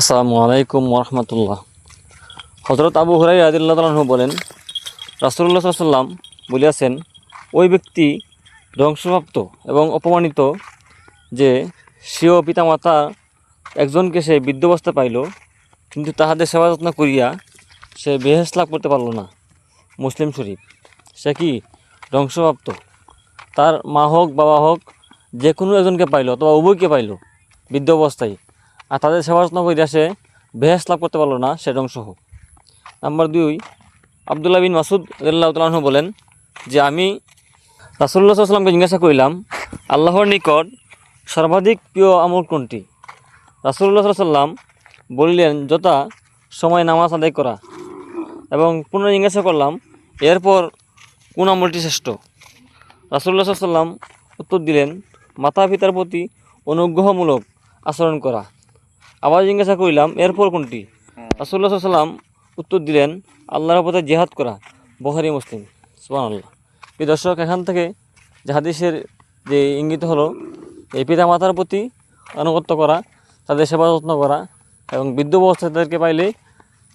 আসসালামু আলাইকুম ওরহমতুল্লাহ। হজরত আবু হুরায়রা রাদিয়াল্লাহু তাআলা আনহু বলেন, রাসূলুল্লাহ সাল্লাল্লাহু আলাইহি ওয়াসাল্লাম বলিয়াছেন, ওই ব্যক্তি ধ্বংসপ্রাপ্ত এবং অপমানিত যে স্বীয় পিতামাতা একজনকে সে বৃদ্ধ অবস্থা পাইল, কিন্তু তাহাদের সেবা যত্ন করিয়া সে বেহেশত লাভ করতে পারল না। মুসলিম শরীফ। সে কি ধ্বংসপ্রাপ্ত? তার মা হোক বাবা হোক, যে কোনো একজনকে পাইল অথবা উভয়কে পাইল বৃদ্ধ অবস্থায়, আর তাদের সেবা যত্ন করিয়া সে বেহেশত লাভ করতে পারলো না, সে ধ্বংস হোক। নাম্বার 2, আব্দুল্লাহ বিন মাসুদ রাদিয়াল্লাহু তাআলা আনহু বলেন যে আমি রাসূলুল্লাহ সাল্লাল্লাহু আলাইহি ওয়াসাল্লামকে জিজ্ঞাসা করিলাম, আল্লাহর নিকট সর্বাধিক প্রিয় আমল কোনটি? রাসূলুল্লাহ সাল্লাল্লাহু আলাইহি ওয়াসাল্লাম বলিলেন, যথা সময় নামাজ আদায় করা। এবং পুনরায় জিজ্ঞাসা করলাম, এরপর কোন আমলটি শ্রেষ্ঠ? রাসূলুল্লাহ সাল্লাল্লাহু আলাইহি ওয়াসাল্লাম উত্তর দিলেন, মাতা পিতার প্রতি অনুগ্রহমূলক আচরণ করা। আবার জিজ্ঞাসা করিলাম, এরপর কোনটি? রাসূলুল্লাহ সাল্লাল্লাহু আলাইহি ওয়াসাল্লাম উত্তর দিলেন, আল্লাহর পথে জিহাদ করা। বুখারী মুসলিম। সুবহানাল্লাহ। এই দর্শক, এখান থেকে যে হাদিসের যে ইঙ্গিত হলো, এই পিতা মাতার প্রতি আনুগত্য করা, তাদের সেবা যত্ন করা এবং বৃদ্ধ অবস্থায় তাদেরকে পাইলে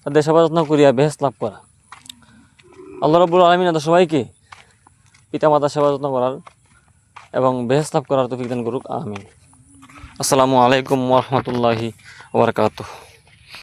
তাদের সেবা যত্ন করিয়া বেহেশত লাভ করা। আল্লাহ রাব্বুল আলামিন আমাদের সবাইকে পিতা মাতার সেবা যত্ন করার এবং বেহেশত লাভ করার তৌফিক দান করুক। আমিন। আসসালামু আলাইকুম ওয়া রাহমাতুল্লাহি ওয়া বারাকাতুহু।